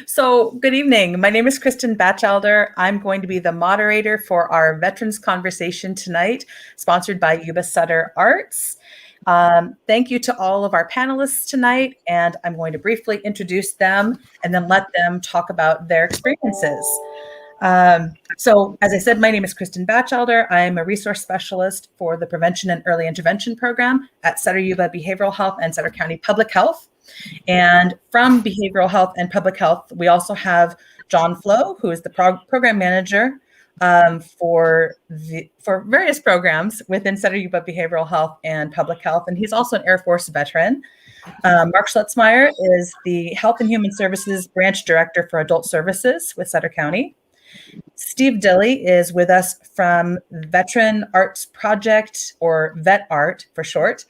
So, good evening. My name is Kristen Batchelder. I'm going to be the moderator for our Veterans Conversation tonight, sponsored by Yuba-Sutter Arts. Thank you to all of our panelists tonight, and I'm going to briefly introduce them and then let them talk about their experiences. So, as I said, my name is Kristen Batchelder. I am a resource specialist for the Prevention and Early Intervention Program at Sutter-Yuba Behavioral Health and Sutter County Public Health. And from behavioral health and public health, we also have John Flo, who is the program manager for various programs within Sutter-Yuba Behavioral Health and Public Health, and he's also an Air Force veteran. Mark Schlitzmeyer is the Health and Human Services Branch Director for Adult Services with Sutter County. Steve Dilley is with us from Veteran Arts Project, or Vet Art for short.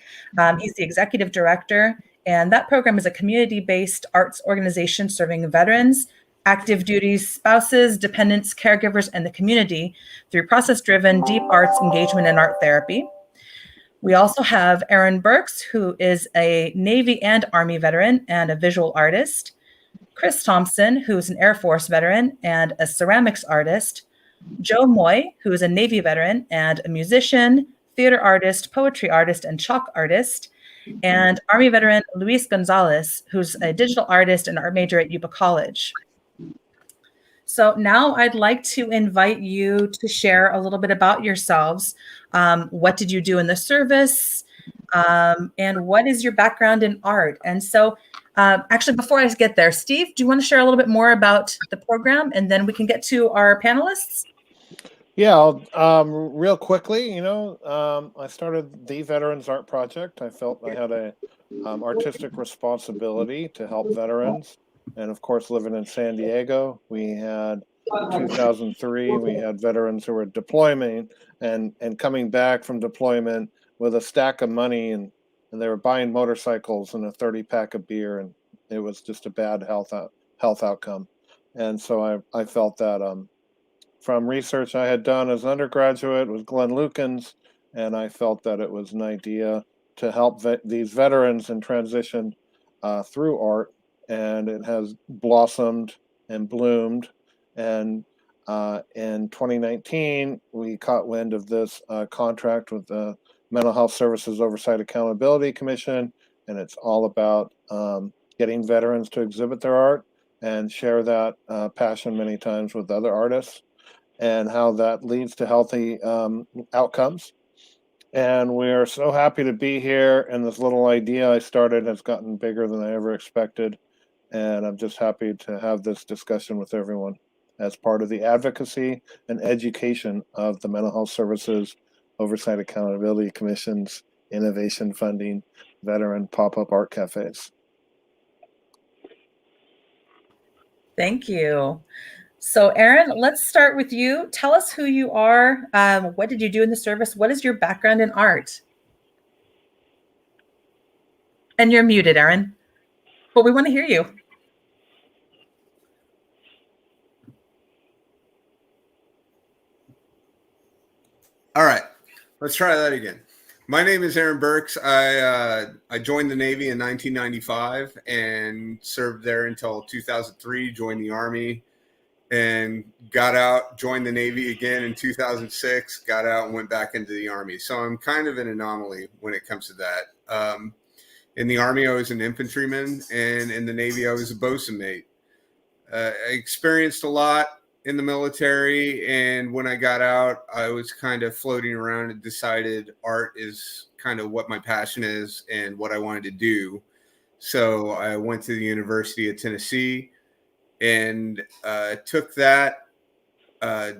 He's the Executive Director, and that program is a community-based arts organization serving veterans, active duty spouses, dependents, caregivers, and the community through process-driven deep arts engagement and art therapy. We also have Aaron Burks, who is a Navy and Army veteran and a visual artist. Chris Thompson, who is an Air Force veteran and a ceramics artist. Joe Moy, who is a Navy veteran and a musician, theater artist, poetry artist, and chalk artist. And Army veteran Louise Gonzalez, who's a digital artist and art major at Yuba College. So now I'd like to invite you to share a little bit about yourselves. What did you do in the service? And what is your background in art? And so actually, before I get there, Steve, do you want to share a little bit more about the program, and then we can get to our panelists? Yeah, real quickly, I started the Veterans Art Project. I felt I had a artistic responsibility to help veterans. And of course, living in San Diego, we had 2003, we had veterans who were deployment and coming back from deployment with a stack of money, and they were buying motorcycles and a 30-pack of beer, and it was just a bad health outcome. And so I felt that from research I had done as an undergraduate with Glenn Lukens, and I felt that it was an idea to help these veterans in transition through art, and it has blossomed and bloomed. And in 2019, we caught wind of this contract with the Mental Health Services Oversight Accountability Commission, and it's all about getting veterans to exhibit their art and share that passion many times with other artists, and how that leads to healthy outcomes. And we are so happy to be here, and this little idea I started has gotten bigger than I ever expected. And I'm just happy to have this discussion with everyone as part of the advocacy and education of the Mental Health Services Oversight Accountability Commission's innovation funding veteran pop-up art cafes. Thank you. So Aaron, let's start with you. Tell us who you are. What did you do in the service? What is your background in art? And you're muted, Aaron, but we want to hear you. All right, let's try that again. My name is Aaron Burks. I joined the Navy in 1995 and served there until 2003, joined the Army, and got out, joined the Navy again in 2006, got out and went back into the Army. So I'm kind of an anomaly when it comes to that. In the Army, I was an infantryman, and in the Navy, I was a bosun mate. I experienced a lot in the military, and when I got out, I was kind of floating around and decided art is kind of what my passion is and what I wanted to do. So I went to the University of Tennessee and took that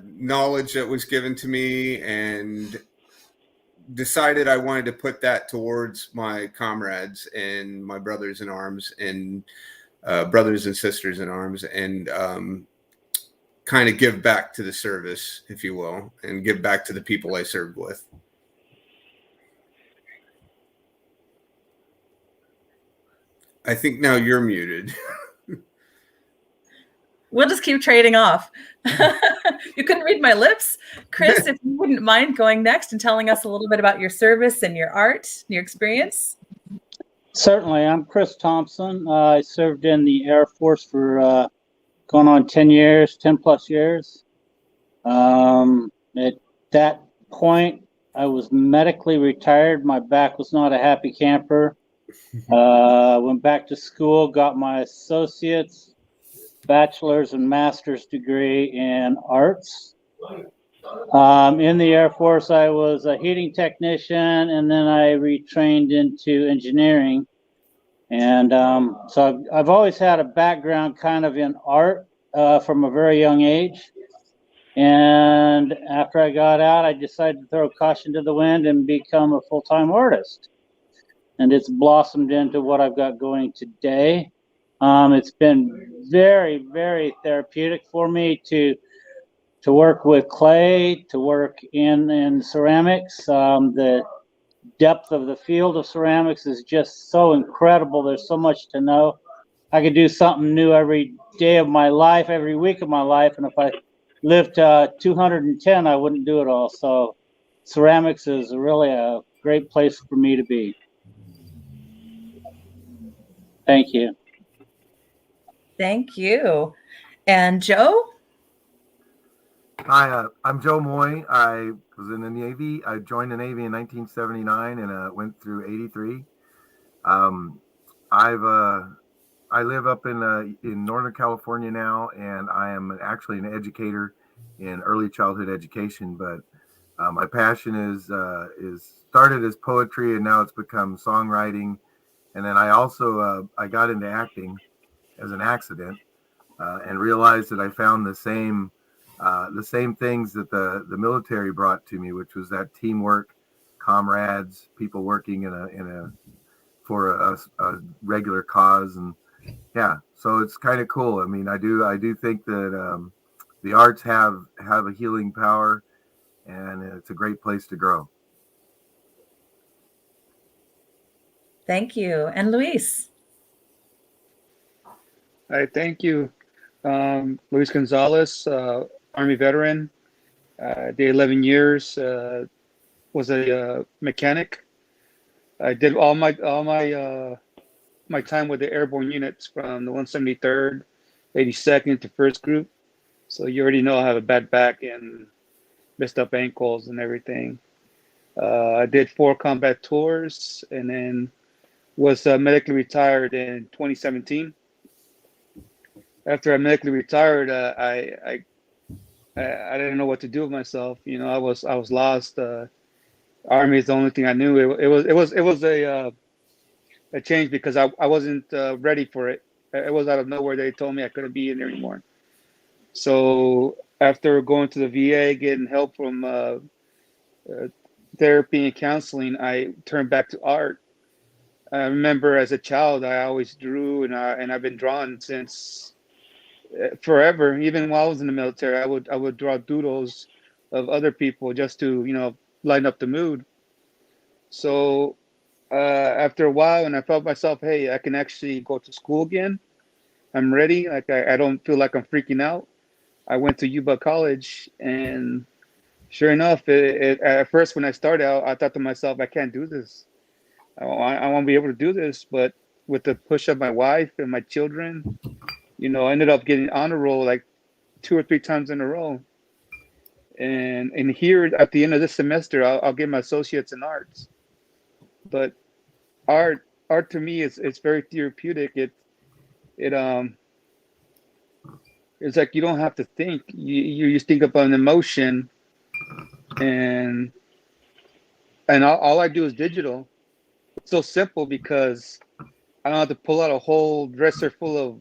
knowledge that was given to me and decided I wanted to put that towards my comrades and my brothers in arms and brothers and sisters in arms, and kind of give back to the service, if you will, and give back to the people I served with. I think now you're muted. We'll just keep trading off. You couldn't read my lips. Chris, if you wouldn't mind going next and telling us a little bit about your service and your art, your experience. Certainly. I'm Chris Thompson. I served in the Air Force for going on 10 years, 10 plus years. At that point, I was medically retired. My back was not a happy camper. Went back to school, got my associate's, bachelor's, and master's degree in arts. In the Air Force, I was a heating technician, and then I retrained into engineering. And so I've always had a background kind of in art from a very young age. And after I got out, I decided to throw caution to the wind and become a full-time artist. And it's blossomed into what I've got going today. It's been very, very therapeutic for me to work with clay, to work in ceramics. The depth of the field of ceramics is just so incredible. There's so much to know. I could do something new every day of my life, every week of my life, and if I lived to 210, I wouldn't do it all. So ceramics is really a great place for me to be. Thank you. Thank you. And Joe? Hi, I'm Joe Moy. I was in the Navy. I joined the Navy in 1979 and went through 83. I live up in Northern California now, and I am actually an educator in early childhood education. But my passion is started as poetry, and now it's become songwriting. And then I also I got into acting as an accident and realized that I found the same things that the military brought to me, which was that teamwork, comrades, people working for a regular cause. And yeah, so it's kind of cool. I mean, I do think that the arts have a healing power, and it's a great place to grow. Thank you. And Louise? Hi, thank you. Louise Gonzalez, Army veteran, did 11 years, was a mechanic. I did all my time with the airborne units from the 173rd, 82nd to 1st Group. So you already know I have a bad back and messed up ankles and everything. I did 4 combat tours and then was medically retired in 2017. After I medically retired, I didn't know what to do with myself. You know, I was lost. Army is the only thing I knew. It was a change because I wasn't ready for it. It was out of nowhere. They told me I couldn't be in there anymore. So after going to the VA, getting help from therapy and counseling, I turned back to art. I remember as a child, I always drew, and I've been drawing since forever. Even while I was in the military, I would draw doodles of other people just to, you know, lighten up the mood. So after a while, and I felt myself, hey, I can actually go to school again. I'm ready. Like I don't feel like I'm freaking out. I went to Yuba College, and sure enough, at first when I started out, I thought to myself, I can't do this. I want to be able to do this, but with the push of my wife and my children, you know, I ended up getting honor roll like 2 or 3 times in a row. And here at the end of this semester, I'll get my associates in arts. But art to me it's very therapeutic. It's like you don't have to think. You just think about an emotion, and all I do is digital. It's so simple because I don't have to pull out a whole dresser full of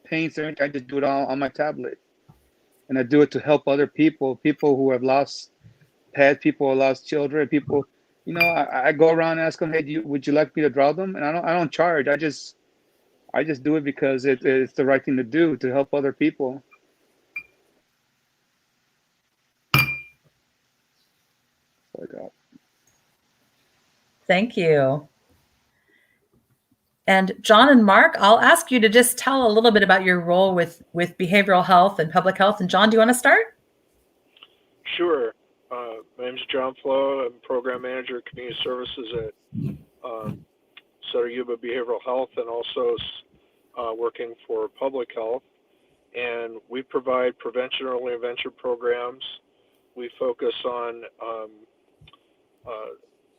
paints or anything. I just do it all on my tablet. And I do it to help other people who have lost pets, people who have lost children, people, you know, I go around and ask them, hey, would you like me to draw them? And I don't charge. I just do it because it's the right thing to do to help other people. Thank you. And John and Mark, I'll ask you to just tell a little bit about your role with behavioral health and public health. And John, do you want to start? Sure. My name is John Flo. I'm Program Manager of Community Services at Sutter-Yuba Behavioral Health and also working for public health. And we provide prevention early intervention programs. We focus on,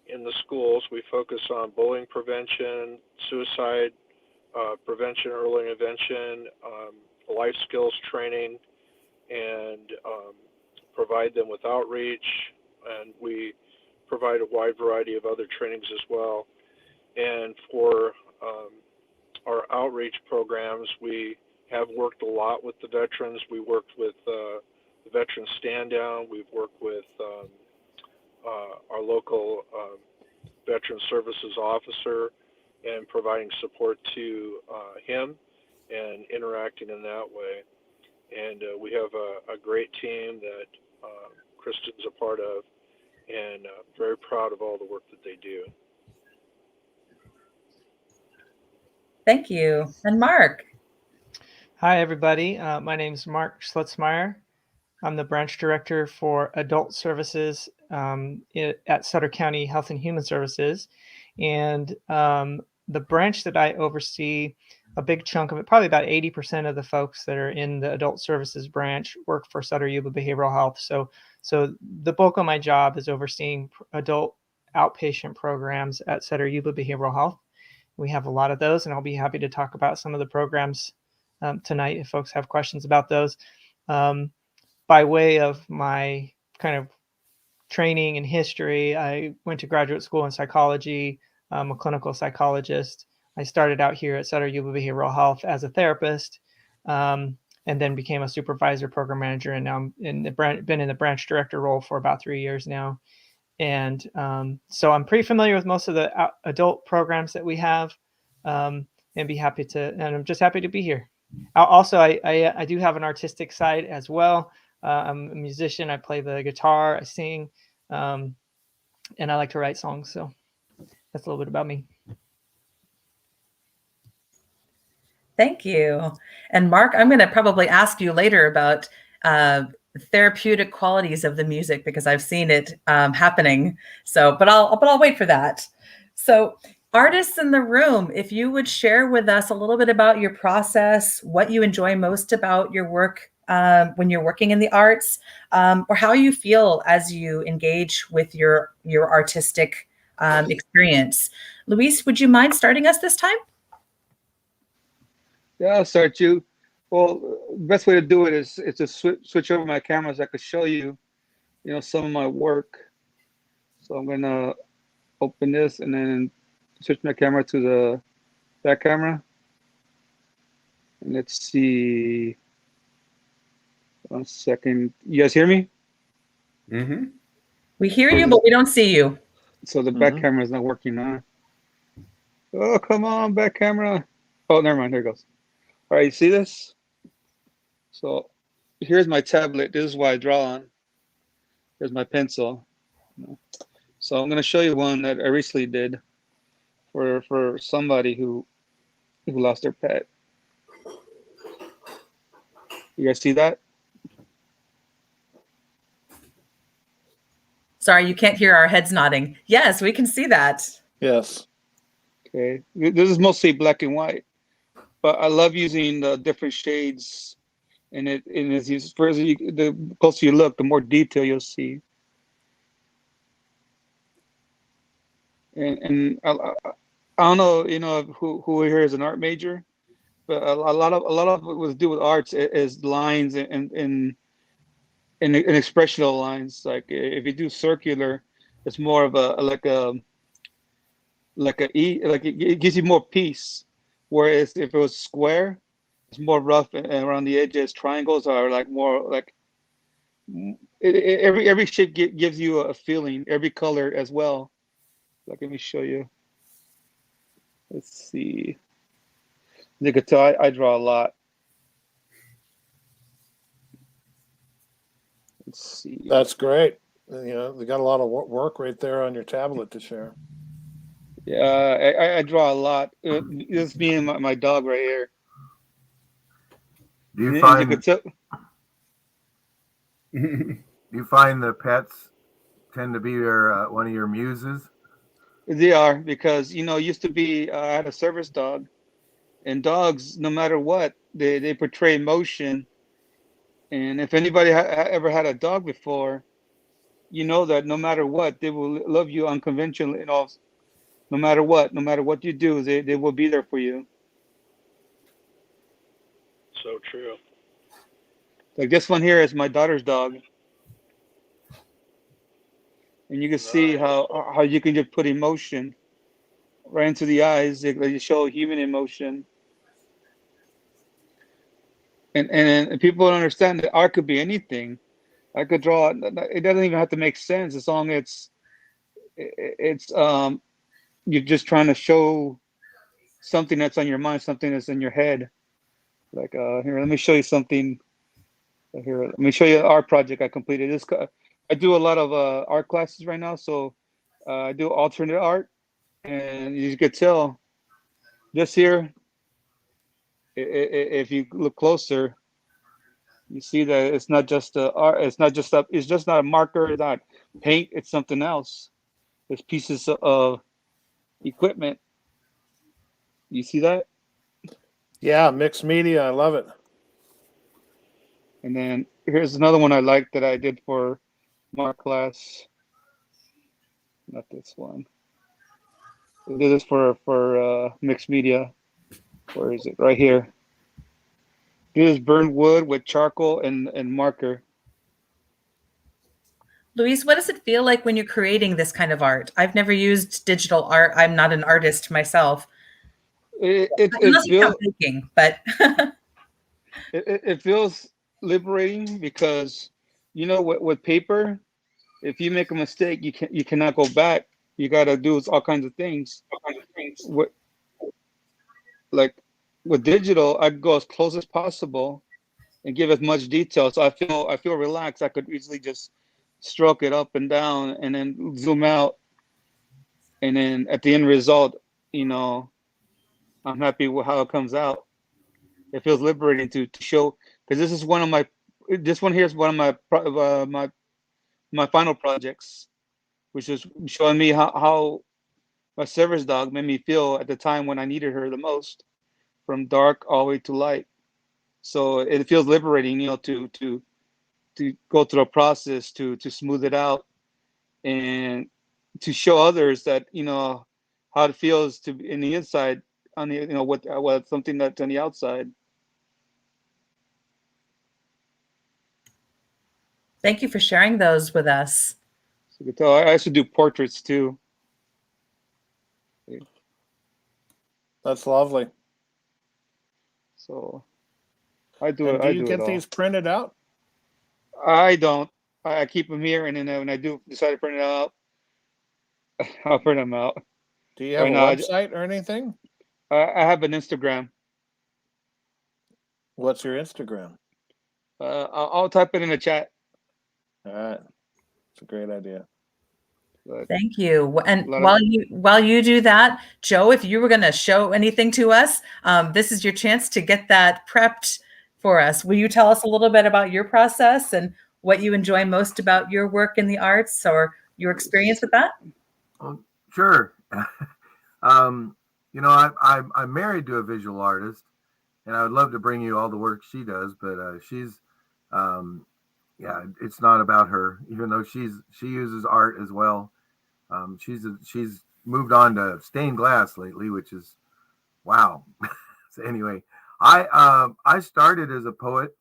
in the schools, we focus on bullying prevention, suicide prevention, early intervention, life skills training, and provide them with outreach. And we provide a wide variety of other trainings as well. And for our outreach programs, we have worked a lot with the veterans. We worked with the Veteran Stand Down. We've worked with our local Veteran Services Officer and providing support to him and interacting in that way. And we have a great team that Kristen's a part of, and very proud of all the work that they do. Thank you. And Mark. Hi, everybody. My name is Mark Schlitzmeyer. I'm the branch director for adult services at Sutter County Health and Human Services. And the branch that I oversee, a big chunk of it, probably about 80% of the folks that are in the adult services branch work for Sutter-Yuba Behavioral Health. So the bulk of my job is overseeing adult outpatient programs at Sutter-Yuba Behavioral Health. We have a lot of those, and I'll be happy to talk about some of the programs tonight if folks have questions about those. By way of my kind of training and history, I went to graduate school in psychology. I'm a clinical psychologist. I started out here at Sutter-Yuba Behavioral Health as a therapist, and then became a supervisor, program manager, and now I'm been in the branch director role for about 3 years now. And so I'm pretty familiar with most of the adult programs that we have, and I'm just happy to be here. Also, I do have an artistic side as well. I'm a musician. I play the guitar, I sing, and I like to write songs. So that's a little bit about me. Thank you. And Mark, I'm going to probably ask you later about therapeutic qualities of the music because I've seen it happening. So, but I'll wait for that. So, artists in the room, if you would share with us a little bit about your process, what you enjoy most about your work when you're working in the arts, or how you feel as you engage with your artistic experience. Louise, would you mind starting us this time? Yeah, I'll start you. Well, the best way to do it is to switch over my camera so I could show you, some of my work. So I'm gonna open this and then switch my camera to the back camera. And let's see. 1 second. You guys hear me? Mm-hmm. We hear you, but we don't see you. So the back camera is not working now. Oh, come on, back camera. Oh, never mind. Here it goes. All right, you see this? So here's my tablet. This is what I draw on. Here's my pencil. So I'm going to show you one that I recently did for somebody who lost their pet. You guys see that? Sorry, you can't hear our heads nodding. Yes, we can see that. Yes. Okay. This is mostly black and white, but I love using the different shades. And the closer you look, the more detail you'll see. And I don't know, who here is an art major, but a lot of it was to do with arts is lines and expressional lines. Like if you do circular, it's more of it gives you more peace. Whereas if it was square, it's more rough and around the edges. Triangles are like more like every shape gives you a feeling. Every color as well. Like, let me show you. Let's see. You can tell I draw a lot. Let's see. That's great. We got a lot of work right there on your tablet to share. Yeah, I draw a lot. This is me and my dog right here. Do you You find could tell, do you find the pets tend to be one of your muses? They are, because it used to be, I had a service dog, and dogs, no matter what, they portray emotion. And if anybody ever had a dog before, you know that no matter what, they will love you unconventionally. No matter what you do, they will be there for you. So true. Like this one here is my daughter's dog, and you can see Nice. how you can just put emotion right into the eyes. They show human emotion, and people don't understand that art could be anything. I could draw. It doesn't even have to make sense as long as it's you're just trying to show something that's on your mind, something that's in your head. Like here, let me show you something. Here, let me show you an art project I completed. I do a lot of art classes right now, so I do alternate art, and you could tell just here. If you look closer, you see that it's not just art. It's just not a marker. It's not paint. It's something else. There's pieces of equipment. You see that? Yeah, mixed media. I love it. And then here's another one I like that I did for my class. Not this one. I did this for mixed media. Where is it? Right here. This is burned wood with charcoal and marker. Louise, what does it feel like when you're creating this kind of art? I've never used digital art. I'm not an artist myself, It unless you feels count baking, but it feels liberating, because with paper, if you make a mistake, you cannot go back. You got to do all kinds of things. With, like with digital, I go as close as possible and give as much detail. So I feel relaxed. I could easily just stroke it up and down and then zoom out. And then at the end result, I'm happy with how it comes out. It feels liberating to show, because this one here is one of my final projects, which is showing me how my service dog made me feel at the time when I needed her the most, from dark all the way to light. So it feels liberating, to go through a process to smooth it out, and to show others that how it feels to be in the inside, on the what something that's on the outside. thank you for sharing those with us. So you can tell I also do portraits too. That's lovely. So I do And it. do I you do it get all. these printed out? I don't. I keep them here, and then when I do decide to print it out, I'll print them out. Do you have Right a now, website or anything? I have an Instagram. What's your Instagram? I'll type it in the chat. All right. It's a great idea. But Thank you. And a lot while you do that, Joe, if you were going to show anything to us, this is your chance to get that prepped for us. Will you tell us a little bit about your process and what you enjoy most about your work in the arts, or your experience with that? Oh, sure. I'm married to a visual artist, and I would love to bring you all the work she does, but she's, it's not about her, even though she uses art as well. She's moved on to stained glass lately, which is wow. So anyway, I started as a poet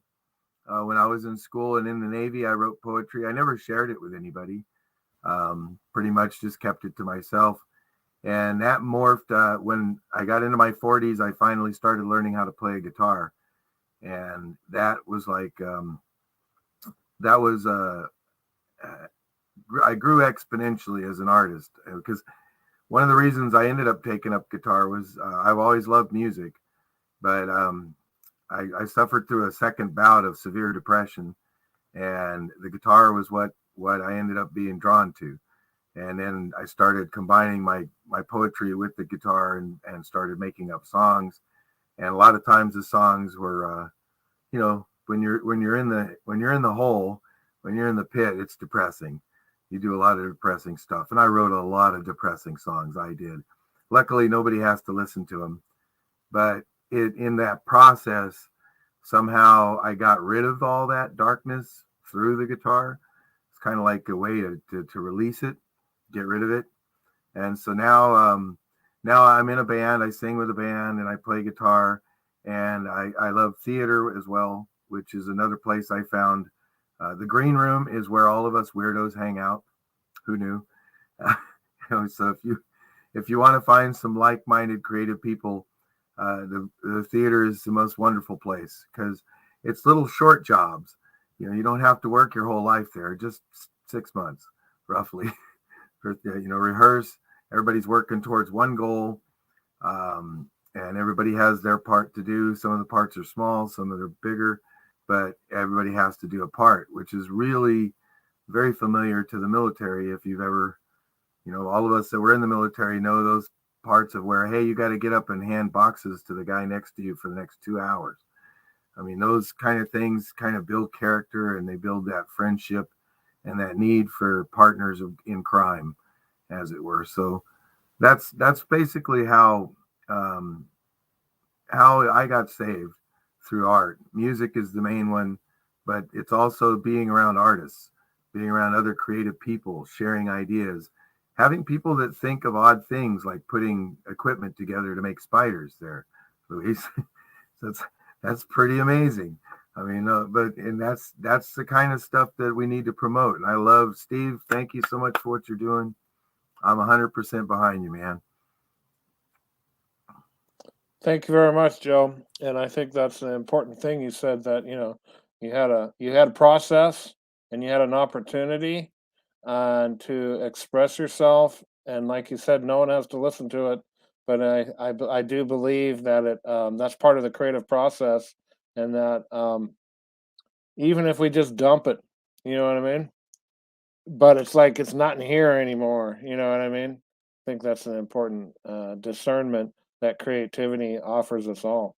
when I was in school and in the Navy. I wrote poetry. I never shared it with anybody. Pretty much just kept it to myself. And that morphed when I got into my 40s. I finally started learning how to play a guitar, and that was like that was I grew exponentially as an artist, because one of the reasons I ended up taking up guitar was I've always loved music, but I suffered through a second bout of severe depression, and the guitar was what I ended up being drawn to. And then I started combining my poetry with the guitar, and started making up songs. And a lot of times the songs were, when you're in the hole, when you're in the pit, it's depressing. you do a lot of depressing stuff. And I wrote a lot of depressing songs. I did. Luckily, nobody has to listen to them. But in that process, somehow I got rid of all that darkness through the guitar. It's kind of like a way to release it, get rid of it. And so now I'm in a band. I sing with a band and I play guitar. And I love theater as well, which is another place I found. The green room is where all of us weirdos hang out. Who knew? So if you want to find some like-minded creative people, the theater is the most wonderful place because it's little short jobs. You don't have to work your whole life there, just 6 months roughly. Rehearse. Everybody's working towards one goal, and everybody has their part to do. Some of the parts are small, some of them are bigger, but everybody has to do a part, which is really very familiar to the military. If you've ever, all of us that were in the military know those parts of where, hey, you got to get up and hand boxes to the guy next to you for the next 2 hours. I mean, those kind of things kind of build character, and they build that friendship and that need for partners in crime, as it were. So that's basically how I got saved through art. Music is the main one, but it's also being around artists, being around other creative people, sharing ideas, having people that think of odd things like putting equipment together to make spiders there, Louise. So that's pretty amazing. I mean, that's the kind of stuff that we need to promote. And I love, Steve, thank you so much for what you're doing. I'm 100% behind you, man. Thank you very much, Joe. And I think that's an important thing. You said that you had a process and you had an opportunity to express yourself. And like you said, no one has to listen to it, but I do believe that that's part of the creative process, and that even if we just dump it, you know what I mean? But it's like it's not in here anymore. You know what I mean? I think that's an important discernment that creativity offers us all.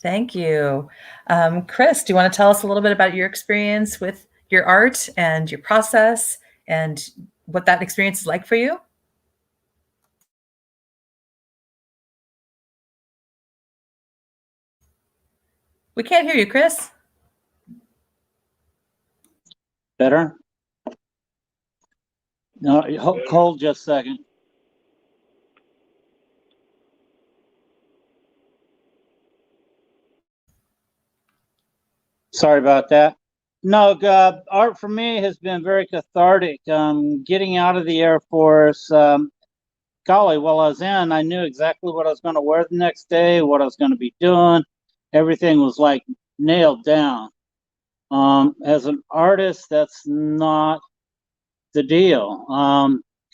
Thank you. Chris, do you want to tell us a little bit about your experience with your art and your process and what that experience is like for you? We can't hear you, Chris. Better? No, hold just a second. Sorry about that. No, art for me has been very cathartic. Getting out of the Air Force, golly, while I was in, I knew exactly what I was going to wear the next day, what I was going to be doing. Everything was like nailed down. As an artist, that's not the deal.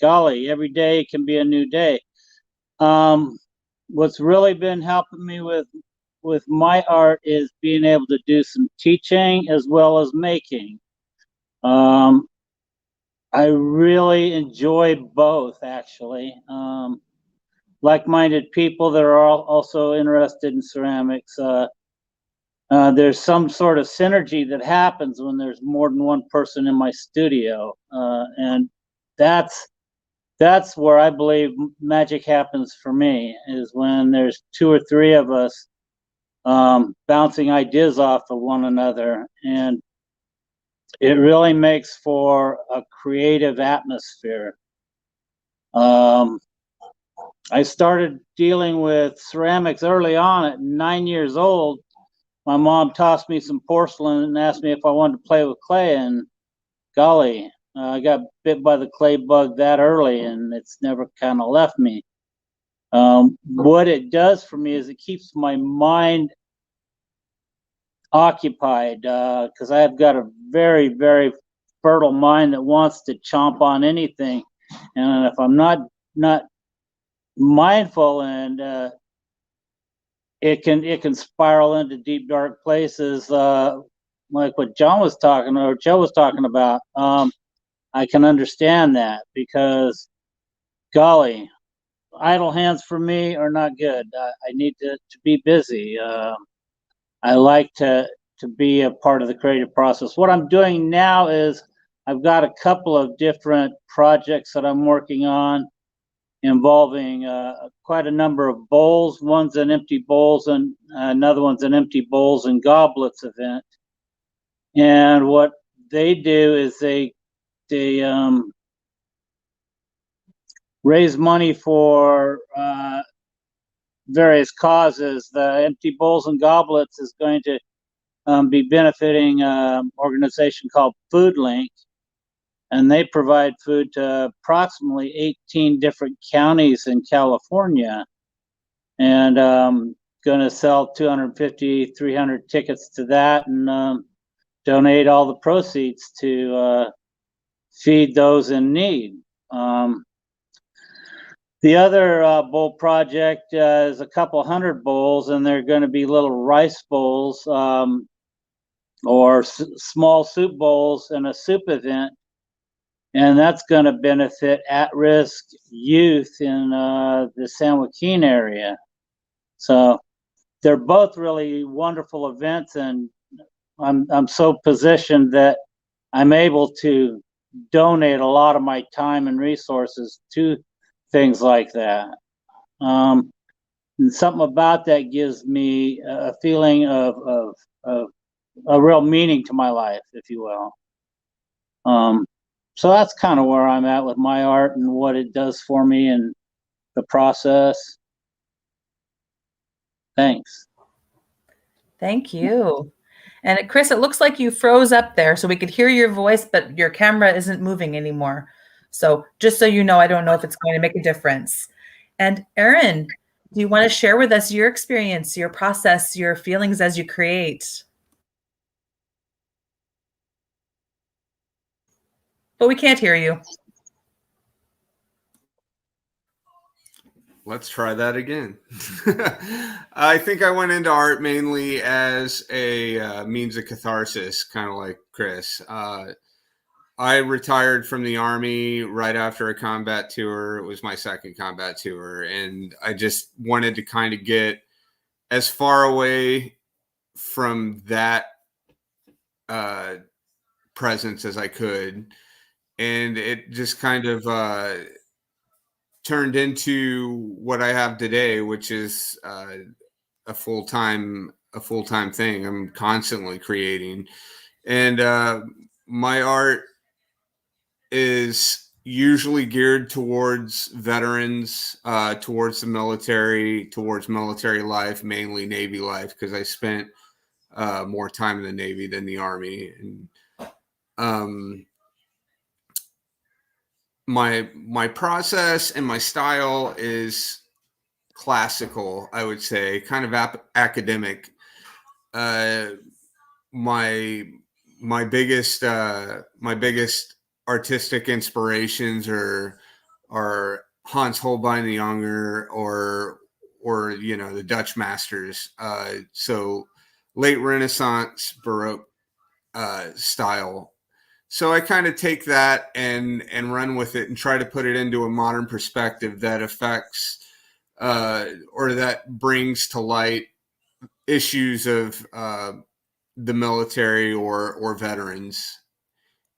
Golly, every day can be a new day. What's really been helping me with my art is being able to do some teaching as well as making. I really enjoy both, actually. Like-minded people that are also interested in ceramics. There's some sort of synergy that happens when there's more than one person in my studio, and that's where I believe magic happens for me, is when there's 2 or 3 of us bouncing ideas off of one another, and it really makes for a creative atmosphere. I started dealing with ceramics early on at 9 years old. My mom tossed me some porcelain and asked me if I wanted to play with clay, and golly, I got bit by the clay bug that early, and it's never kind of left me. What it does for me is it keeps my mind occupied, because I've got a very, very fertile mind that wants to chomp on anything, and if I'm not mindful, and it can spiral into deep dark places, like what Joe was talking about. I can understand that, because golly, idle hands for me are not good. I need to be busy. I like to to be a part of the creative process. What I'm doing now is I've got a couple of different projects that I'm working on involving quite a number of bowls. One's an empty bowls and another one's an empty bowls and goblets event. And what they do is they raise money for various causes. The empty bowls and goblets is going to be benefiting an organization called Food Link, and they provide food to approximately 18 different counties in California, and going to sell 250, 300 tickets to that, and donate all the proceeds to feed those in need. The other bowl project is a couple hundred bowls, and they're going to be little rice bowls or small soup bowls in a soup event. And that's going to benefit at-risk youth in the San Joaquin area. So they're both really wonderful events, and I'm so positioned that I'm able to donate a lot of my time and resources to things like that. And something about that gives me a feeling of a real meaning to my life, if you will. So that's kind of where I'm at with my art and what it does for me and the process. Thanks. Thank you. And Chris, it looks like you froze up there, so we could hear your voice, but your camera isn't moving anymore. So just so you know, I don't know if it's going to make a difference. And Erin, do you want to share with us your experience, your process, your feelings as you create? But we can't hear you. Let's try that again. I think I went into art mainly as a means of catharsis, kind of like Chris. I retired from the Army right after a combat tour. It was my second combat tour, and I just wanted to kind of get as far away from that presence as I could. And it just kind of turned into what I have today, which is a full-time thing. I'm constantly creating, and my art is usually geared towards veterans, towards the military, towards military life, mainly Navy life, because I spent more time in the Navy than the Army. And my process and my style is classical, I would say, kind of academic. My biggest artistic inspirations are Hans Holbein the Younger or the Dutch masters. So late Renaissance Baroque style. So I kind of take that and run with it and try to put it into a modern perspective that affects or that brings to light issues of the military or veterans.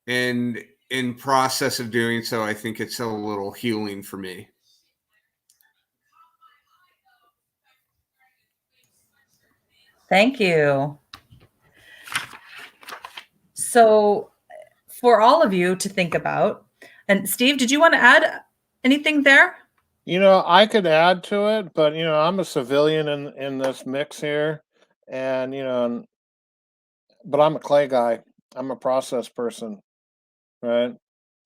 And in process of doing so, I think it's a little healing for me. Thank you. So for all of you to think about, and Steve, did you want to add anything there? I could add to it, but I'm a civilian in this mix here, and but I'm a clay guy. I'm a process person, right?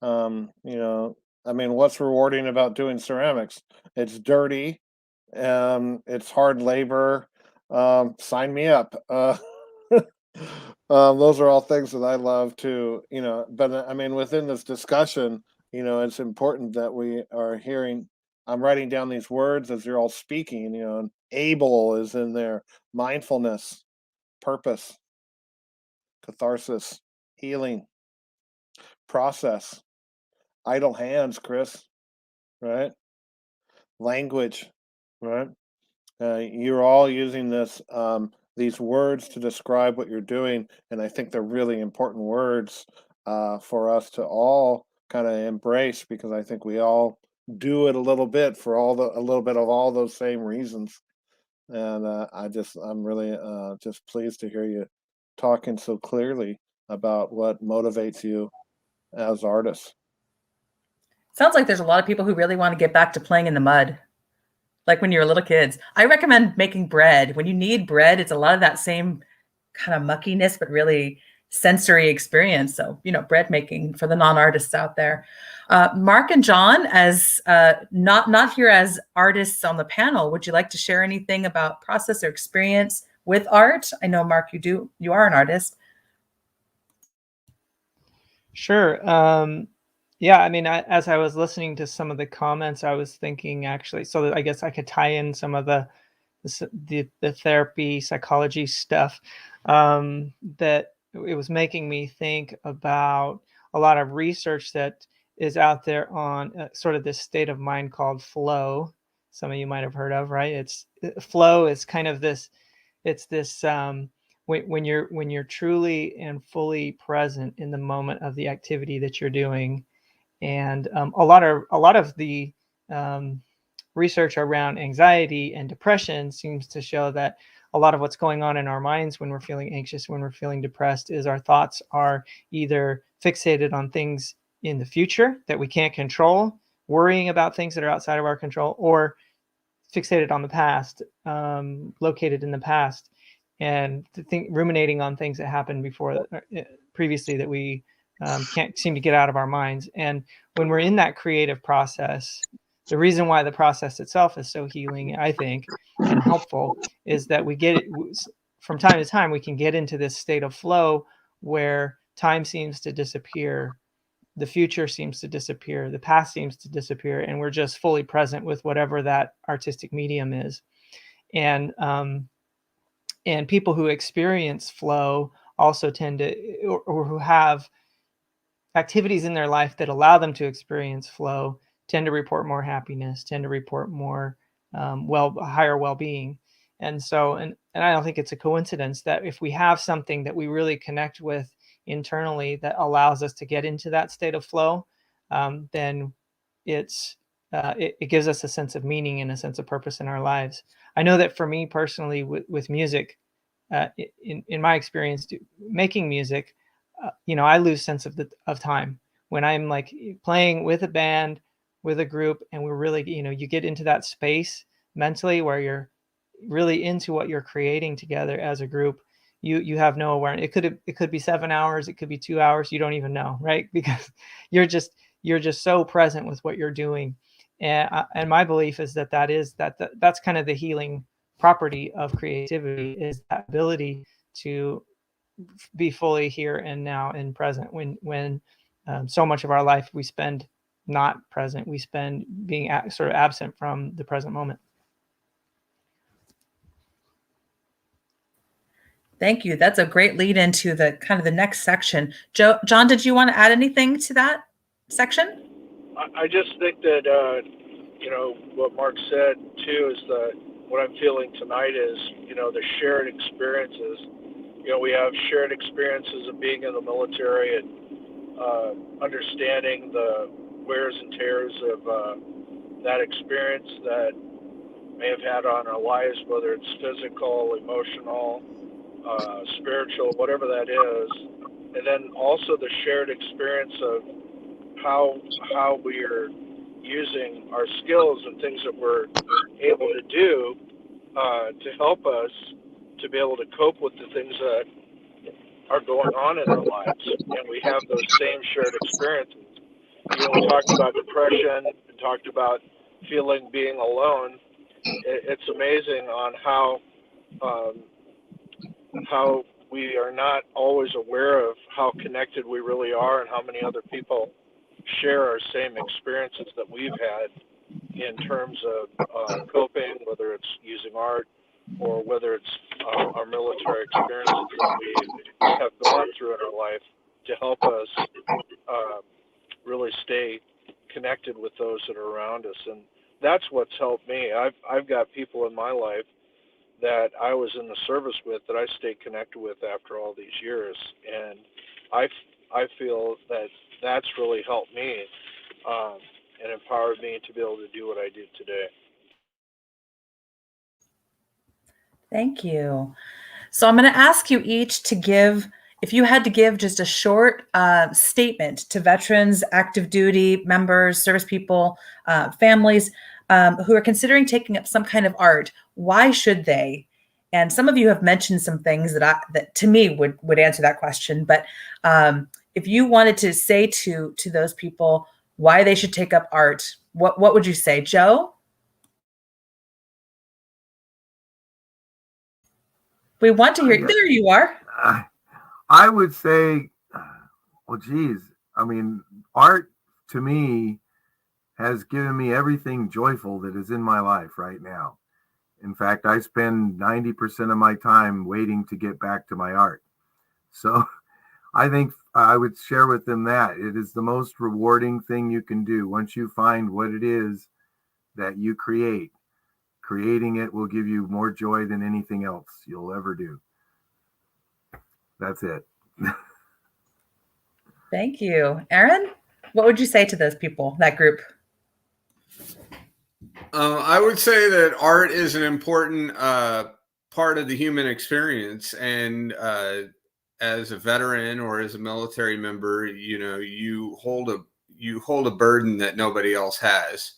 What's rewarding about doing ceramics? It's dirty, it's hard labor. Sign me up. Those are all things that I love too, but within this discussion, it's important that we are hearing. I'm writing down these words as you're all speaking, and able is in there, mindfulness, purpose, catharsis, healing, process, idle hands, Chris, right? Language, right? You're all using this these words to describe what you're doing, and I think they're really important words for us to all kind of embrace, because I think we all do it a little bit for a little bit of all those same reasons. And I'm really just pleased to hear you talking so clearly about what motivates you as artists. Sounds like there's a lot of people who really want to get back to playing in the mud, like when you're little kids. I recommend making bread. When you need bread, it's a lot of that same kind of muckiness, but really sensory experience. So, bread making for the non-artists out there. Mark and John, as not here as artists on the panel, would you like to share anything about process or experience with art? I know, Mark, you are an artist. Sure. Yeah, I mean, as I was listening to some of the comments, I was thinking actually, so that I guess I could tie in some of the therapy, psychology stuff, that it was making me think about a lot of research that is out there on sort of this state of mind called flow. Some of you might have heard of, right? Flow is kind of this, it's this, when you're truly and fully present in the moment of the activity that you're doing. And a lot of the research around anxiety and depression seems to show that a lot of what's going on in our minds when we're feeling anxious, when we're feeling depressed, is our thoughts are either fixated on things in the future that we can't control, worrying about things that are outside of our control, or fixated on the past, located in the past, and ruminating on things that happened previously that we can't seem to get out of our minds. And when we're in that creative process, the reason why the process itself is so healing, I think, and helpful, is that we get it from time to time. We can get into this state of flow where time seems to disappear, the future seems to disappear, the past seems to disappear, and we're just fully present with whatever that artistic medium is. And people who experience flow also tend to, or who have activities in their life that allow them to experience flow, tend to report more happiness, tend to report more higher well-being. And so, and I don't think it's a coincidence that if we have something that we really connect with internally that allows us to get into that state of flow, then it gives us a sense of meaning and a sense of purpose in our lives. I know that for me personally, with music, in my experience making music, I lose sense of time when I'm like playing with a band, with a group, and we're really, you get into that space mentally where you're really into what you're creating together as a group. You have no awareness. It could be 7 hours, it could be 2 hours. You don't even know, right? Because you're just so present with what you're doing. And my belief is that's kind of the healing property of creativity, is that ability to be fully here and now and present when so much of our life we spend not present. We spend being sort of absent from the present moment. Thank you. That's a great lead into the kind of the next section. John, did you want to add anything to that section? I just think that, what Mark said too is what I'm feeling tonight is, the shared experiences. We have shared experiences of being in the military and understanding the wears and tears of that experience that may have had on our lives, whether it's physical, emotional, spiritual, whatever that is. And then also the shared experience of how we are using our skills and things that we're able to do to help us to be able to cope with the things that are going on in our lives. And we have those same shared experiences. We talked about depression, we talked about being alone. It's amazing on how we are not always aware of how connected we really are and how many other people share our same experiences that we've had in terms of coping, whether it's using art or whether it's our military experiences that we have gone through in our life to help us really stay connected with those that are around us. And that's what's helped me. I've got people in my life that I was in the service with that I stayed connected with after all these years. And I feel that that's really helped me and empowered me to be able to do what I do today. Thank you. So I'm going to ask you each to give, if you had to give just a short statement to veterans, active duty members, service people, families who are considering taking up some kind of art, why should they? And some of you have mentioned some things that to me would answer that question. But if you wanted to say to those people why they should take up art, what would you say, Joe? We want to hear. Yeah. There you are. I would say, well, geez, I mean, art to me has given me everything joyful that is in my life right now. In fact, I spend 90% of my time waiting to get back to my art. So I think I would share with them that it is the most rewarding thing you can do. Once you find what it is that you create, creating it will give you more joy than anything else you'll ever do. That's it. Thank you. Aaron, what would you say to those people, that group? I would say that art is an important part of the human experience. And as a veteran or as a military member, you hold a burden that nobody else has.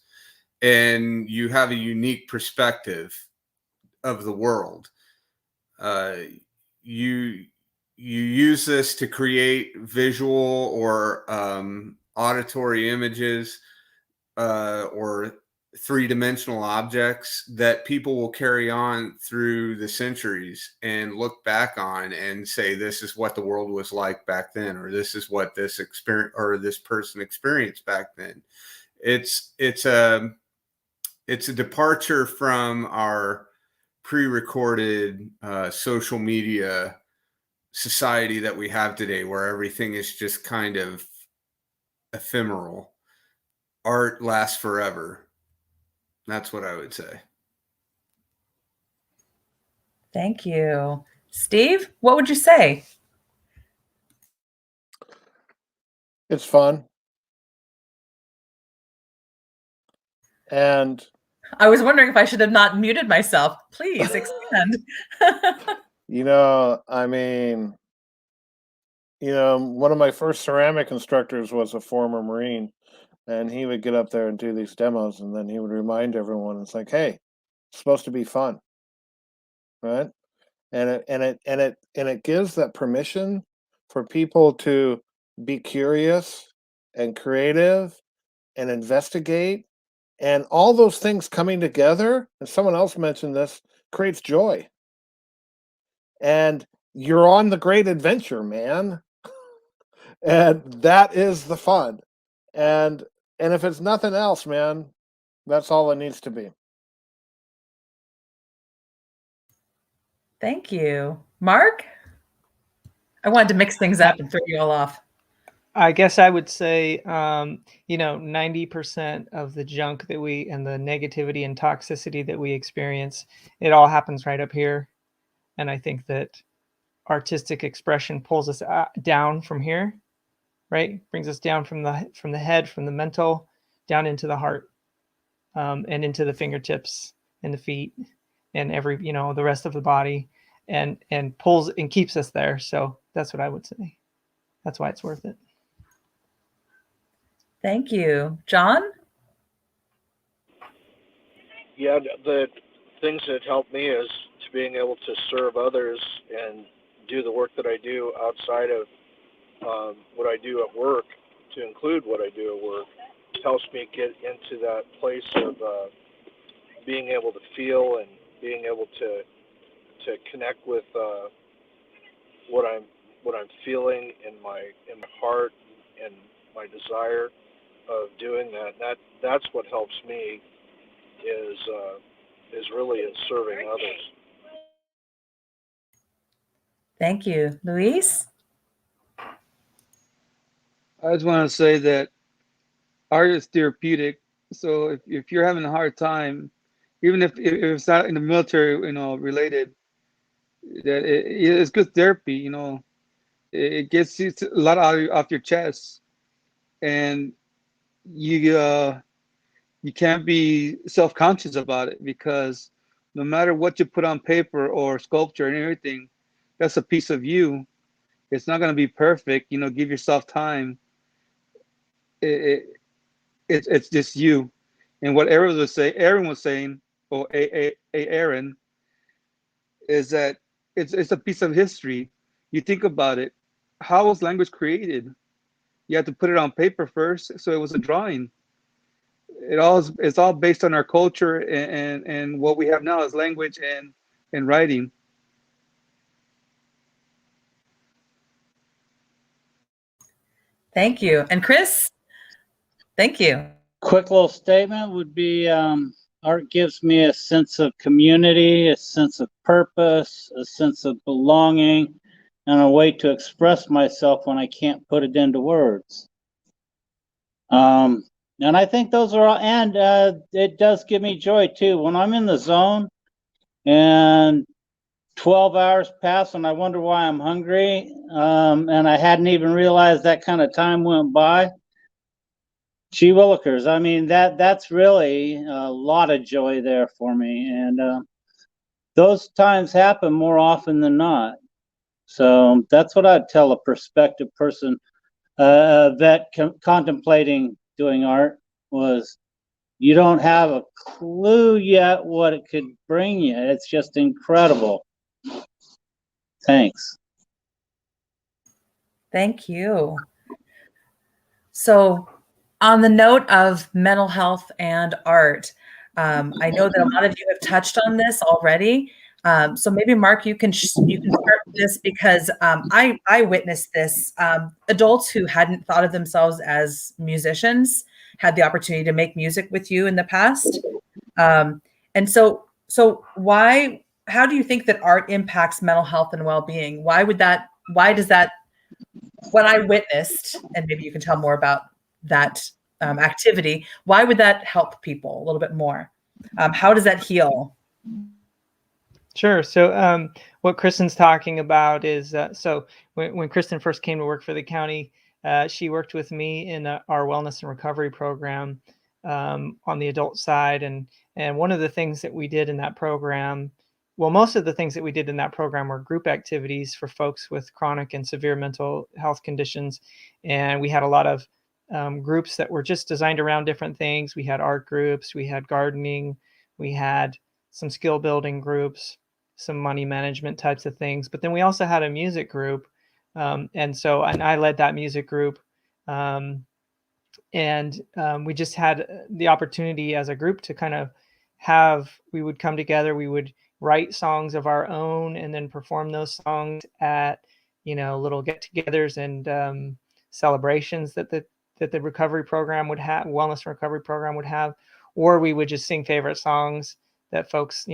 And you have a unique perspective of the world. You use this to create visual or auditory images or three-dimensional objects that people will carry on through the centuries and look back on and say, this is what the world was like back then, or this is what this experience or this person experienced back then. It's a departure from our pre-recorded social media society that we have today, where everything is just kind of ephemeral. Art lasts forever. That's what I would say. Thank you. Steve, what would you say? It's fun. And I was wondering if I should have not muted myself. Please expand. I mean, one of my first ceramic instructors was a former Marine, and he would get up there and do these demos, and then he would remind everyone, it's like, hey, it's supposed to be fun, right? And it gives that permission for people to be curious and creative and investigate, and all those things coming together, and someone else mentioned this, creates joy. And you're on the great adventure, man. And that is the fun. And if it's nothing else, man, that's all it needs to be. Thank you. Mark? I wanted to mix things up and throw you all off. I guess I would say, 90% of the junk that and the negativity and toxicity that we experience, it all happens right up here. And I think that artistic expression pulls us down from here, right? Brings us down from the head, from the mental, down into the heart, and into the fingertips and the feet and the rest of the body, and pulls and keeps us there. So that's what I would say. That's why it's worth it. Thank you. John? Yeah, the things that help me is to being able to serve others and do the work that I do outside of what I do at work, to include what I do at work, helps me get into that place of being able to feel and being able to connect with what I'm feeling in my heart and my desire of doing that. That's what helps me is really in serving others. Thank you. Louise? I just want to say that art is therapeutic. So if you're having a hard time, even if it's not in the military, related, that it's good therapy. It gets you a lot off your chest, and you can't be self-conscious about it, because no matter what you put on paper or sculpture and everything, that's a piece of you. It's not going to be perfect. Give yourself time. It's just you. And what Aaron was saying, or Aaron, is that it's a piece of history. You think about it. How was language created? You have to put it on paper first, so it was a drawing. It's all based on our culture and what we have now as language and writing. Thank you. And Chris, thank you. Quick little statement would be art gives me a sense of community, a sense of purpose, a sense of belonging, and a way to express myself when I can't put it into words. And I think those are all, and it does give me joy too. When I'm in the zone and 12 hours pass and I wonder why I'm hungry, and I hadn't even realized that kind of time went by. Gee willikers, I mean, that's really a lot of joy there for me. And those times happen more often than not. So that's what I'd tell a prospective person, vet contemplating doing art, was you don't have a clue yet what it could bring you. It's just incredible. Thanks. Thank you. So, on the note of mental health and art, I know that a lot of you have touched on this already. So maybe Mark, you can start with this, because I witnessed this. Adults who hadn't thought of themselves as musicians had the opportunity to make music with you in the past. And so how do you think that art impacts mental health and well-being? Why does that, what I witnessed, and maybe you can tell more about that activity, why would that help people a little bit more? How does that heal? Sure. So what Kristen's talking about is, so when Kristen first came to work for the county, she worked with me in our wellness and recovery program on the adult side. And one of the things that we did in that program, well, most of the things that we did in that program were group activities for folks with chronic and severe mental health conditions. And we had a lot of groups that were just designed around different things. We had art groups, we had gardening, we had some skill building groups, some money management types of things. But then we also had a music group. And I led that music group. We just had the opportunity as a group to kind of we would come together, we would write songs of our own and then perform those songs at, little get-togethers and celebrations that the recovery program would have, wellness and recovery program would have, or we would just sing favorite songs that folks,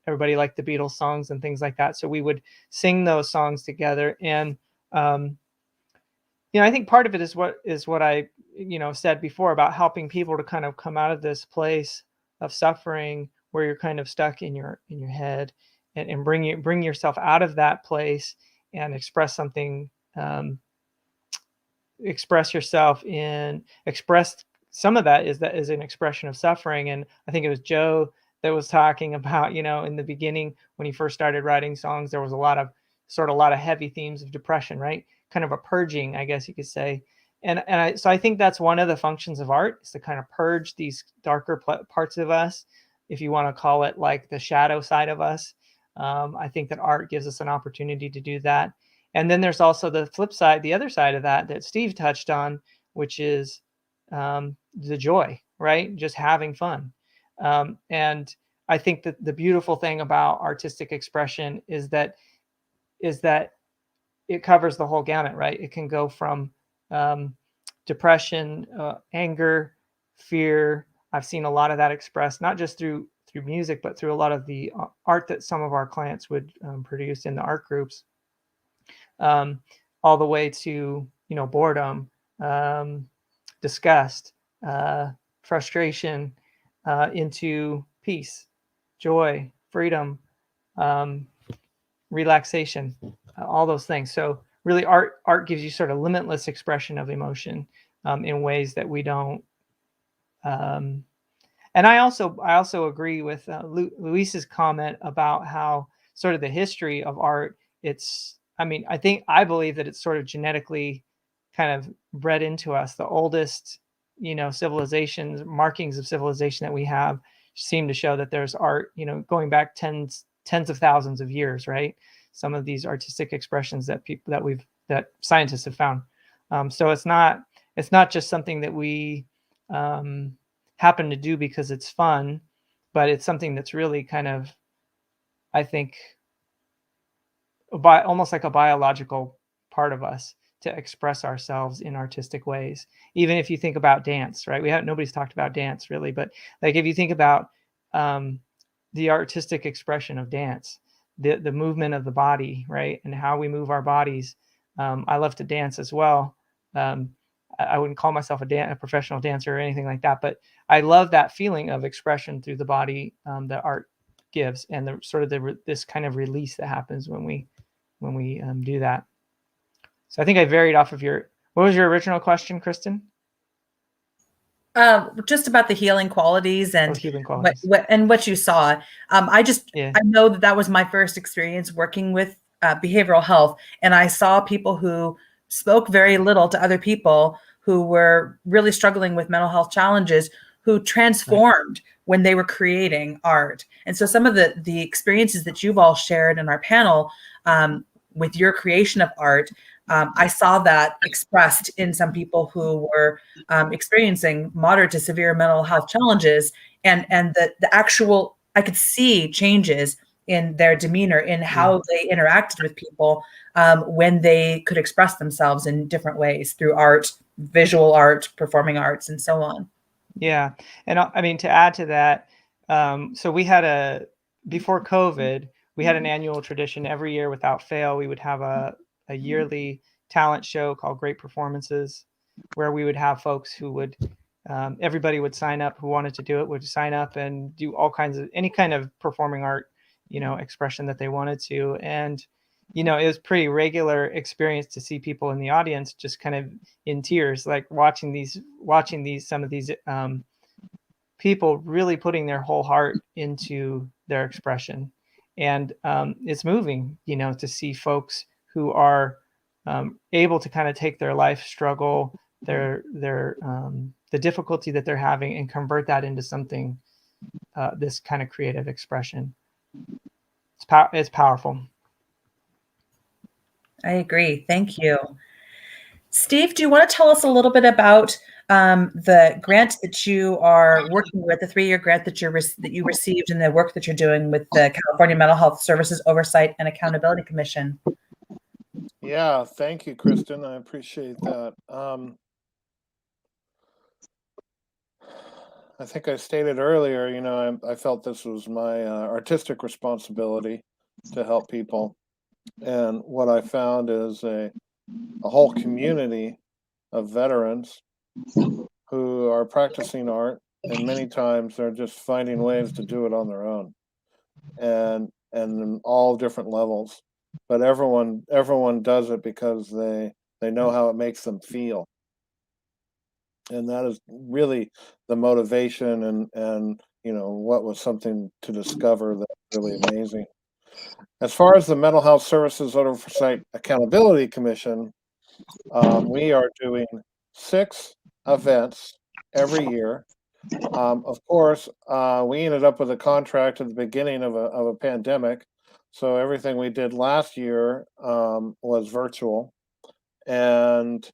everybody liked the Beatles songs and things like that. So we would sing those songs together. And, I think part of it is what I, said before about helping people to kind of come out of this place of suffering where you're kind of stuck in your head, and bring yourself out of that place and express something, express some of that is an expression of suffering. And I think it was Joe that was talking about, in the beginning, when he first started writing songs, there was a lot of heavy themes of depression, right? Kind of a purging, I guess you could say. So I think that's one of the functions of art, is to kind of purge these darker parts of us, if you want to call it like the shadow side of us. I think that art gives us an opportunity to do that. And then there's also the flip side, the other side of that Steve touched on, which is the joy, right? Just having fun. And I think that the beautiful thing about artistic expression is that it covers the whole gamut, right? It can go from depression, anger, fear. I've seen a lot of that expressed, not just through music, but through a lot of the art that some of our clients would produce in the art groups, all the way to, boredom, disgust, frustration, into peace, joy, freedom, relaxation, all those things. So really art gives you sort of limitless expression of emotion in ways that we don't. And I also agree with Louise's comment about how sort of the history of art. I believe that it's sort of genetically kind of bred into us. The oldest, civilizations, markings of civilization that we have seem to show that there's art, going back tens of thousands of years, right? Some of these artistic expressions that that scientists have found. So it's not just something that we happen to do because it's fun, but it's something that's really kind of, I think, almost like a biological part of us to express ourselves in artistic ways. Even if you think about dance, right? Nobody's talked about dance really, but like if you think about the artistic expression of dance, the movement of the body, right, and how we move our bodies. I love to dance as well. I wouldn't call myself a professional dancer or anything like that, but I love that feeling of expression through the body that art gives, and the sort of this kind of release that happens when we do that. So I think I varied off of what was your original question, Kristen? Just about the healing qualities and healing qualities. what you saw. I know that was my first experience working with behavioral health, and I saw people who spoke very little to other people who were really struggling with mental health challenges, who transformed when they were creating art. And so some of the experiences that you've all shared in our panel with your creation of art, I saw that expressed in some people who were experiencing moderate to severe mental health challenges, and the actual, I could see changes in their demeanor, in how they interacted with people when they could express themselves in different ways through art, visual art, performing arts, and so on. Yeah. And I mean, to add to that, so before COVID, we had an annual tradition every year without fail. We would have a yearly talent show called Great Performances, where we would have folks who would, everybody would sign up who wanted to do it, would sign up and do any kind of performing art, expression that they wanted to. And, it was pretty regular experience to see people in the audience just kind of in tears, like watching some of these people really putting their whole heart into their expression. And it's moving, to see folks who are able to kind of take their life struggle, the difficulty that they're having, and convert that into something, this kind of creative expression. It's powerful. I agree. Thank you. Steve, do you want to tell us a little bit about the grant that you are working with, the 3-year grant that you received, and the work that you're doing with the California Mental Health Services Oversight and Accountability Commission? Yeah, thank you, Kristen. I appreciate that. I think I stated earlier, I felt this was my artistic responsibility to help people. And what I found is a whole community of veterans who are practicing art, and many times they're just finding ways to do it on their own, and in all different levels. But everyone does it because they know how it makes them feel. And that is really the motivation, and what was something to discover that's really amazing. As far as the Mental Health Services Oversight Accountability Commission, we are doing 6 events every year. Of course, we ended up with a contract at the beginning of a pandemic, so everything we did last year was virtual, and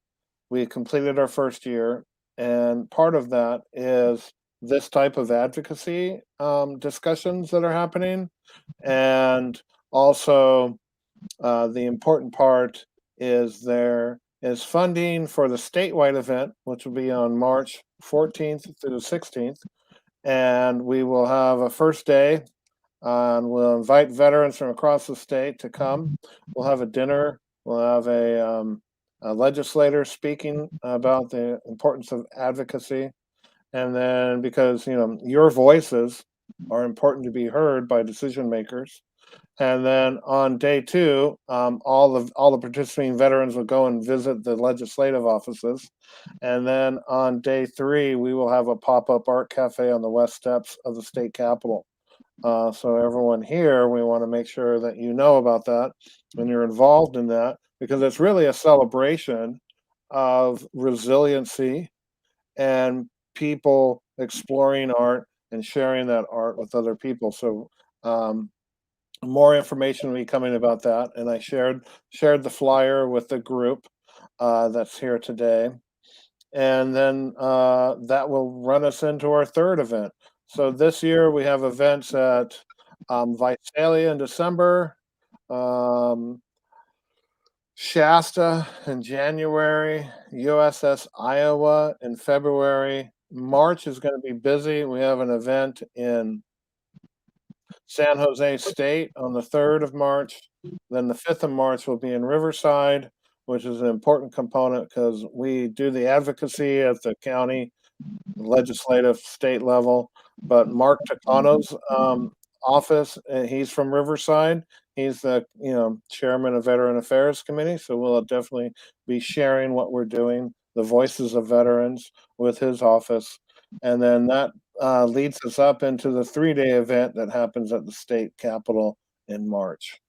we completed our first year. And part of that is this type of advocacy discussions that are happening, and also the important part is there is funding for the statewide event, which will be on March 14th through the 16th. And we will have a first day, and we'll invite veterans from across the state to come. We'll have a dinner. We'll have a legislator speaking about the importance of advocacy. And then, because, your voices are important to be heard by decision makers. And then on day 2, all the participating veterans will go and visit the legislative offices. And then on day 3, we will have a pop-up art cafe on the west steps of the state capitol. So everyone here, we want to make sure that you know about that when you're involved in that, because it's really a celebration of resiliency and people exploring art and sharing that art with other people. So more information will be coming about that, and I shared the flyer with the group that's here today, and then that will run us into our third event. So this year we have events at Visalia in December, um, Shasta in January, USS Iowa in February. March is going to be busy. We have an event in San Jose State on the 3rd of March. Then the 5th of March will be in Riverside, which is an important component because we do the advocacy at the county, legislative, state level. But Mark Takano's office, he's from Riverside. He's the chairman of Veteran Affairs Committee, so we'll definitely be sharing what we're doing, the voices of veterans, with his office. And then that leads us up into the 3-day event that happens at the state capitol in March.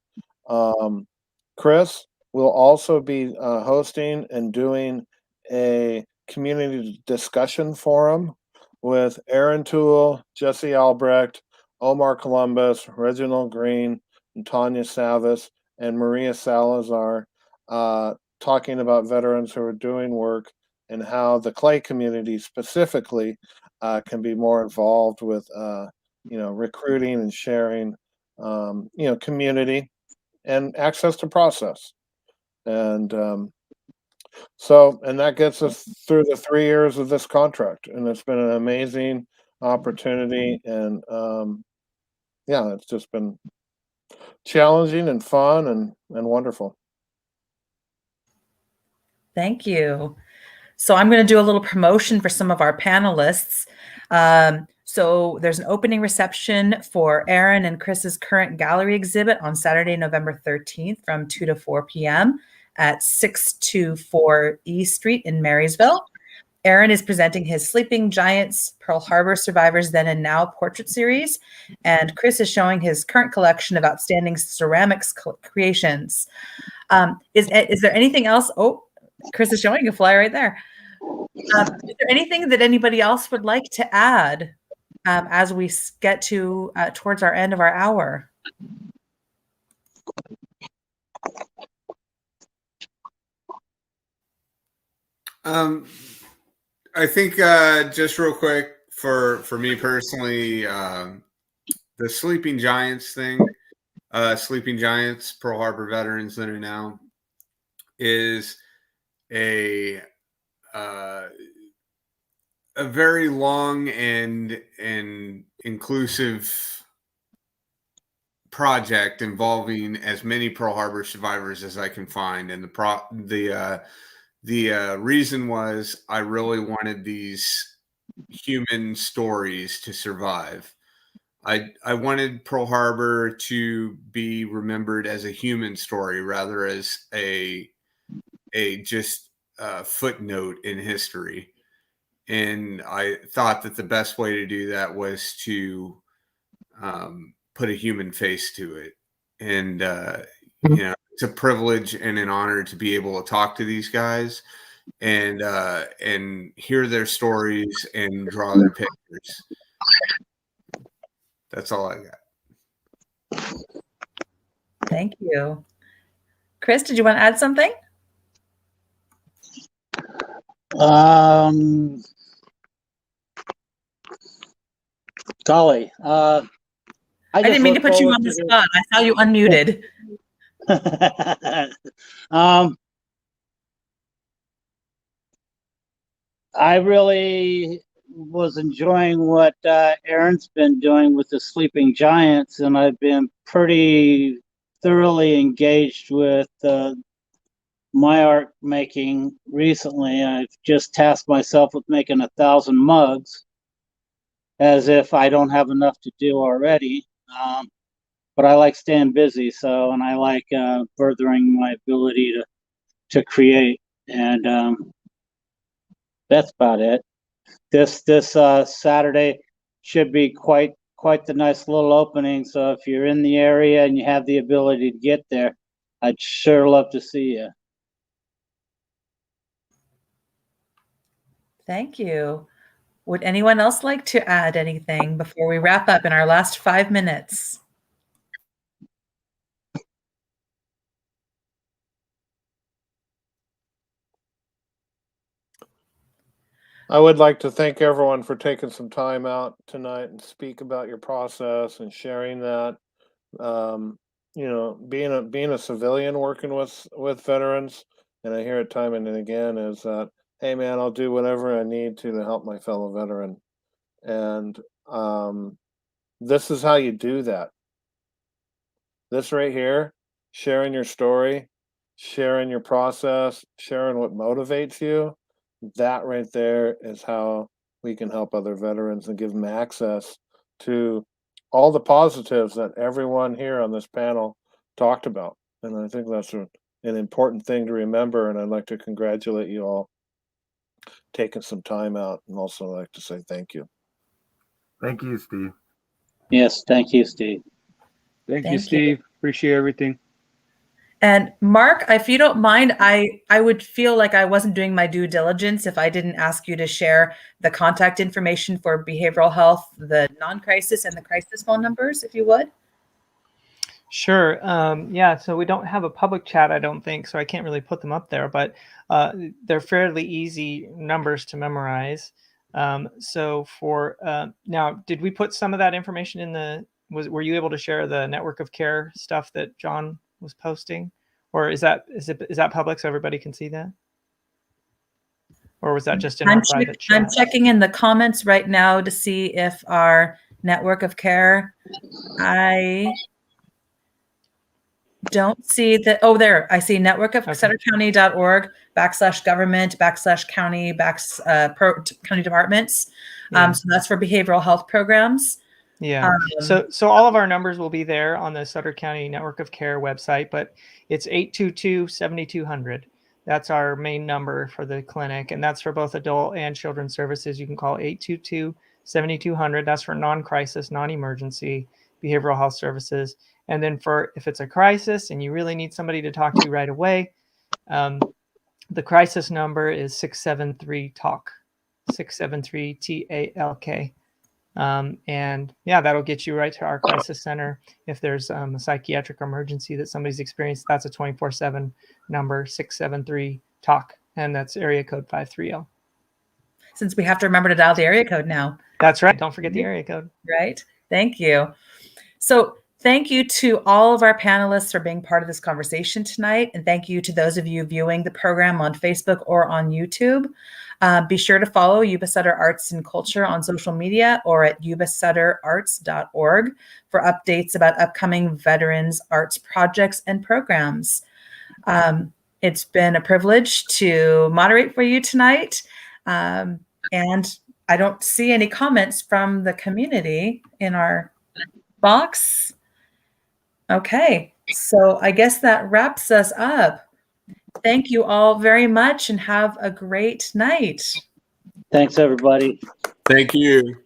Chris will also be hosting and doing a community discussion forum with Aaron Toole, Jesse Albrecht, Omar Columbus, Reginald Green, and Tanya Savas, and Maria Salazar, talking about veterans who are doing work and how the Clay community specifically can be more involved with recruiting and sharing community and access to process. And and that gets us through the 3 years of this contract, and it's been an amazing opportunity. And it's just been challenging and fun and wonderful. Thank you. So I'm going to do a little promotion for some of our panelists. So there's an opening reception for Aaron and Chris's current gallery exhibit on Saturday, November 13th from 2 to 4 p.m. at 624 E Street in Marysville. Aaron is presenting his Sleeping Giants, Pearl Harbor Survivors Then and Now portrait series, and Chris is showing his current collection of outstanding ceramics creations. Is there anything else? Oh, Chris is showing a flyer right there. Is there anything that anybody else would like to add as we get to towards our end of our hour? I think just real quick for me personally, the Sleeping Giants thing, Sleeping Giants, Pearl Harbor Veterans Then and Now, is a very long and inclusive project involving as many Pearl Harbor survivors as I can find, and the reason was I really wanted these human stories to survive. I wanted Pearl Harbor to be remembered as a human story rather as a just footnote in history. And I thought that the best way to do that was to put a human face to it. And it's a privilege and an honor to be able to talk to these guys and hear their stories and draw their pictures. That's all I got. Thank you. Chris, did you want to add something? Golly. I didn't mean to put you on the spot. I saw you unmuted. I really was enjoying what Aaron's been doing with the Sleeping Giants, and I've been pretty thoroughly engaged with my art making recently. I've just tasked myself with making 1,000 mugs, as if I don't have enough to do already. But I like staying busy, and I like furthering my ability to create, and that's about it. This Saturday should be quite the nice little opening. So if you're in the area and you have the ability to get there, I'd sure love to see you. Thank you. Would anyone else like to add anything before we wrap up in our last 5 minutes? I would like to thank everyone for taking some time out tonight and speak about your process and sharing that. You know, being a civilian working with veterans, and I hear it time and again, is that, hey man, I'll do whatever I need to help my fellow veteran. And this is how you do that. This right here, sharing your story, sharing your process, sharing what motivates you, that right there is how we can help other veterans and give them access to all the positives that everyone here on this panel talked about. And I think that's an important thing to remember. And I'd like to congratulate you all taking some time out, and also like to say thank you. Thank you, Steve. Yes, thank you, Steve. Thank you, Thank you. Steve. Appreciate everything. And Mark, if you don't mind, I would feel like I wasn't doing my due diligence if I didn't ask you to share the contact information for behavioral health, the non-crisis and the crisis phone numbers, if you would. Sure. Yeah, so we don't have a public chat, I don't think, so I can't really put them up there, but they're fairly easy numbers to memorize. So for now, did we put some of that information in the, were you able to share the network of care stuff that John was posting? Or is that public so everybody can see that? Or was that just in our private chat? I'm checking in the comments right now to see if our network of care, I don't see that. Oh, there, I see network of suttercounty.org/government/county county departments. Yeah. So that's for behavioral health programs. Yeah. So all of our numbers will be there on the Sutter County Network of Care website, but it's 822-7200. That's our main number for the clinic, and that's for both adult and children's services. You can call 822-7200. That's for non-crisis, non-emergency behavioral health services. And then for if it's a crisis and you really need somebody to talk to right away, the crisis number is 673-TALK, 673-TALK. And yeah, that'll get you right to our crisis center. If there's a psychiatric emergency that somebody's experienced, that's a 24/7 number, 673-TALK, and that's area code 530. Since we have to remember to dial the area code now. That's right. Don't forget the area code. Right. Thank you. So thank you to all of our panelists for being part of this conversation tonight. And thank you to those of you viewing the program on Facebook or on YouTube. Be sure to follow YubaSutterArts&Culture on social media or at YubaSutterArts.org for updates about upcoming veterans arts projects and programs. It's been a privilege to moderate for you tonight. And I don't see any comments from the community in our box. Okay, so I guess that wraps us up. Thank you all very much and have a great night. Thanks, everybody. Thank you.